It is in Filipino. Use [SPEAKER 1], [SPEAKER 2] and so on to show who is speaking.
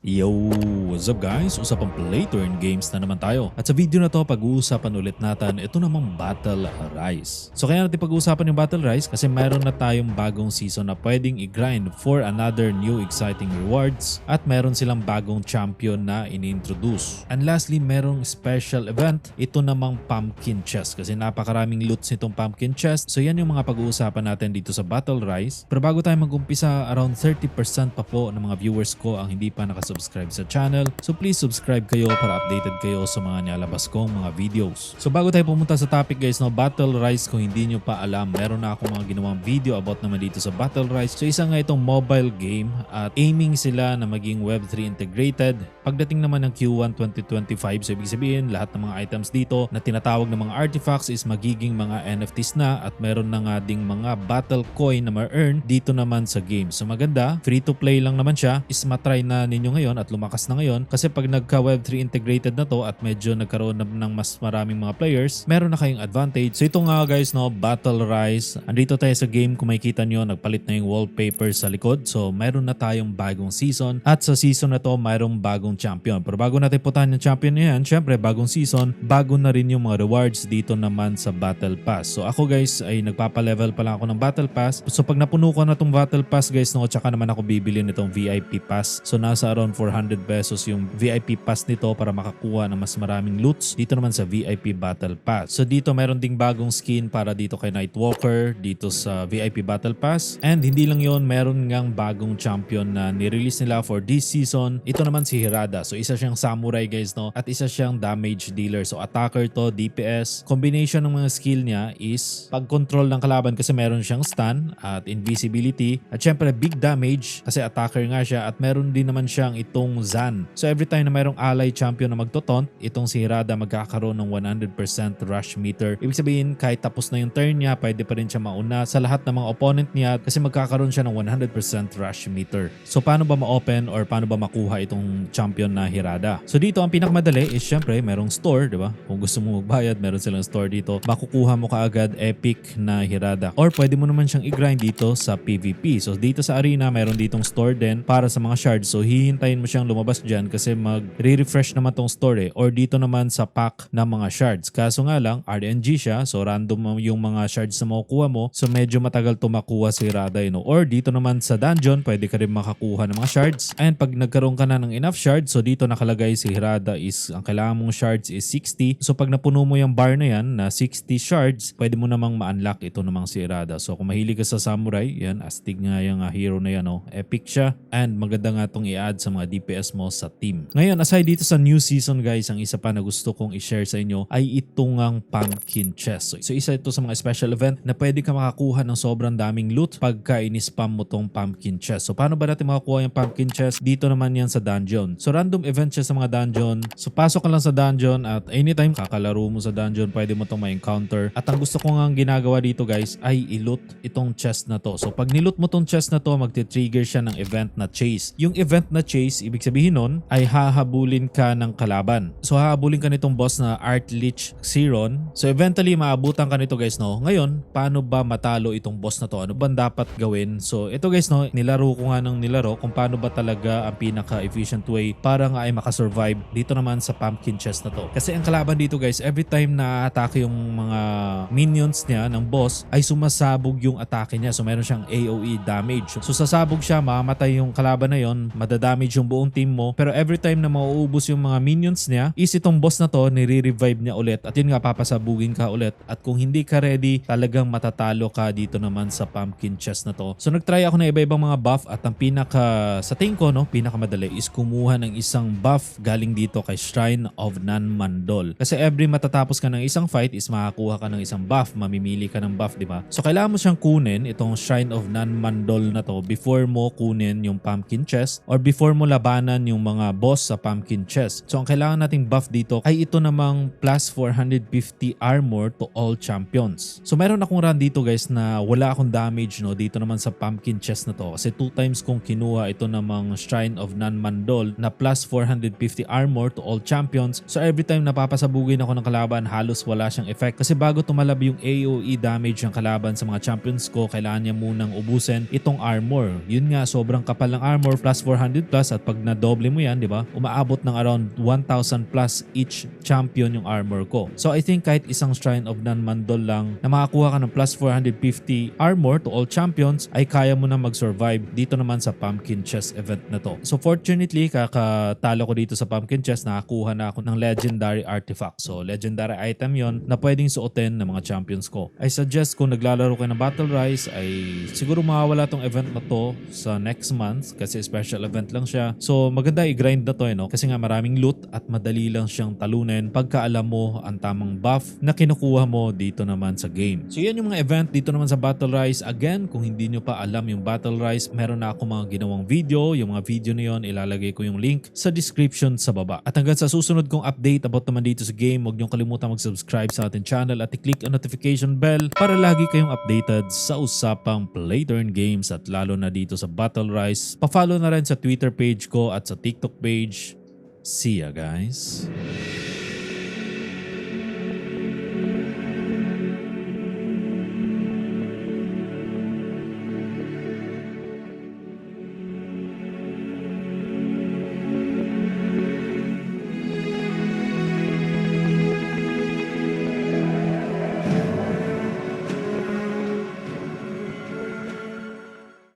[SPEAKER 1] Yo! What's up guys? Usapang Play to Earn Games na naman tayo. At sa video na to, pag-uusapan ulit natin ito namang Battle Rise. So kaya natin pag-uusapan yung Battle Rise kasi mayroon na tayong bagong season na pwedeng i-grind for another new exciting rewards at meron silang bagong champion na ini-introduce. And lastly, merong special event, ito namang Pumpkin Chest kasi napakaraming loots nitong Pumpkin Chest. So yan yung mga pag-uusapan natin dito sa Battle Rise. Pero bago tayo mag-umpisa, around 30% pa po ng mga viewers ko ang hindi pa nakasubscribe sa channel. So please subscribe kayo para updated kayo sa mga nilalabas kong mga videos. So bago tayo pumunta sa topic guys, no, Battle Rise, kung hindi nyo pa alam, meron na akong mga ginawang video about naman dito sa Battle Rise. So isa nga itong mobile game at aiming sila na maging Web3 integrated. Pagdating naman ng Q1 2025, so ibig sabihin lahat ng mga items dito na tinatawag ng mga artifacts is magiging mga NFTs na at meron na nga ding mga battle coin na ma-earn dito naman sa game. So maganda, free to play lang naman siya, is matry na ninyo ngayon at lumakas na ngayon kasi pag nagka Web3 integrated na to at medyo nagkaroon na ng mas maraming mga players, meron na kayong advantage. So ito nga guys, no, Battle Rise. Andito tayo sa game, kung makikita nyo, nagpalit na yung wallpaper sa likod. So meron na tayong bagong season at sa season na to mayroong bagong champion. Pero bago natin putahan yung champion na yan, syempre bagong season, bago na rin yung mga rewards dito naman sa Battle Pass. So ako guys ay nagpapa-level pa lang ako ng Battle Pass. So pag napuno ko na tong Battle Pass guys, no, tsaka naman ako bibili nitong VIP Pass. So nasa around 400 pesos yung VIP Pass nito para makakuha ng mas maraming loots dito naman sa VIP Battle Pass. So dito meron ding bagong skin para dito kay Nightwalker dito sa VIP Battle Pass. And hindi lang yon, meron ngang bagong champion na nirelease nila for this season. Ito naman si Hirada. So isa siyang samurai guys, no, at isa siyang damage dealer. So attacker to, DPS. Combination ng mga skill niya is pag-control ng kalaban kasi meron siyang stun at invisibility. At syempre big damage kasi attacker nga siya at meron din naman siyang itong Zan. So every time na mayroong ally champion na magtotont, itong si Hirada magkakaroon ng 100% rush meter. Ibig sabihin kahit tapos na yung turn niya, pwede pa rin siya mauna sa lahat ng mga opponent niya kasi magkakaroon siya ng 100% rush meter. So paano ba ma-open or paano ba makuha itong champion na Hirada? So dito ang pinakamadali is syempre merong store, di ba? Kung gusto mo magbayad, meron silang store dito. Makukuha mo kaagad epic na Hirada. Or pwede mo naman siyang i-grind dito sa PvP. So dito sa arena, meron ditong store din para sa mga shards. So hihintayin mo siyang lumabas dyan kasi mag-refresh naman tong store eh. Or dito naman sa pack ng mga shards. Kaso nga lang, RNG siya. So random yung mga shards na makukuha mo. So medyo matagal to makuha si Hirada. Or dito naman sa dungeon, pwede ka rin makakuha ng mga shards. And pag nagkaroon ka na ng enough shards, so dito nakalagay si Hirada is, ang kailangan mong shards is 60. So pag napuno mo yung bar na yan na 60 shards, pwede mo namang ma-unlock ito namang si Hirada. So kung mahilig ka sa samurai, yan, astig nga yung hero na yan. Oh. Epic siya. And maganda nga itong i-add sa mga DPS mo sa team. Ngayon, aside dito sa new season guys, ang isa pa na gusto kong i-share sa inyo ay itong ang Pumpkin Chest. So isa ito sa mga special event na pwede ka makakuha ng sobrang daming loot pagka in-spam mo tong Pumpkin Chest. So paano ba natin makakuha yung Pumpkin Chest? Dito naman yan sa dungeon. So random event siya sa mga dungeon. So pasok ka lang sa dungeon at anytime kakalaro mo sa dungeon, pwede mo itong ma-encounter. At ang gusto ko nga ginagawa dito guys ay i-loot itong chest na to. So pag niloot mo tong chest na to, magti-trigger siya ng event na chase. Yung event na chase, ibig sabihin nun ay hahabulin ka ng kalaban. So hahabulin ka nitong boss na Artlich Xiron. So eventually maabutan ka nito guys, no. Ngayon, paano ba matalo itong boss na to? Ano ba dapat gawin? So ito guys, no, nilaro ko nga ng nilaro kung paano ba talaga ang pinaka-efficient way para nga ay makasurvive dito naman sa Pumpkin Chest na to. Kasi ang kalaban dito guys, every time na atake yung mga minions niya ng boss ay sumasabog yung atake niya. So meron siyang AoE damage. So sasabog siya, mamamatay yung kalaban na yon, madadamage yung buong team mo. Pero every time na mauubos yung mga minions niya, is itong boss na to, nire-revive niya ulit. At yun nga, papasabugin ka ulit. At kung hindi ka ready, talagang matatalo ka dito naman sa Pumpkin Chest na to. So nagtry ako na iba-ibang mga buff at ang sa tingin ko, no, pinakamadali is kumuha ng isang buff galing dito kay Shrine of Nanmandol. Kasi every matatapos ka ng isang fight is makakuha ka ng isang buff, mamimili ka ng buff, di ba? So kailangan mo siyang kunin itong Shrine of Nanmandol na to before mo kunin yung Pumpkin Chest or before mo labanan yung mga boss sa Pumpkin Chest. So ang kailangan nating buff dito ay ito namang plus 450 armor to all champions. So meron akong run dito guys na wala akong damage, no, dito naman sa Pumpkin Chest na to kasi 2 times kong kinuha ito namang Shrine of Nanmandol na plus 450 armor to all champions. So every time napapasabugin ako ng kalaban, halos wala siyang effect kasi bago tumalab yung AoE damage ng kalaban sa mga champions ko, kailangan niya munang ubusin itong armor. Yun nga, sobrang kapal ng armor, plus 400 plus, at pag na-double mo yan, yan, di ba? Umaabot ng around 1,000 plus each champion yung armor ko. So I think kahit isang Shrine of Nanmandol lang na makakuha ka ng plus 450 armor to all champions ay kaya mo na mag-survive dito naman sa Pumpkin Chest event na to. So fortunately, kakatalo ko dito sa Pumpkin Chest, nakakuha na ako ng legendary artifact. So legendary item yon na pwedeng suotin ng mga champions ko. I suggest kung naglalaro kayo ng Battle Rise ay siguro mawawala tong event na to sa next month kasi special event lang siya. So maganda i-grind na to kasi nga maraming loot at madali lang siyang talunin pagka alam mo ang tamang buff na kinukuha mo dito naman sa game. So yan yung mga event dito naman sa Battle Rise. Again, kung hindi nyo pa alam yung Battle Rise, meron na ako mga ginawang video. Yung mga video na yun, ilalagay ko yung link sa description sa baba. At hanggang sa susunod kong update about naman dito sa game, huwag nyo kalimutan mag-subscribe sa ating channel at i-click ang notification bell para lagi kayong updated sa usapang Play Turn Games at lalo na dito sa Battle Rise. Pa-follow na rin sa Twitter page ko at sa TikTok page. See ya guys!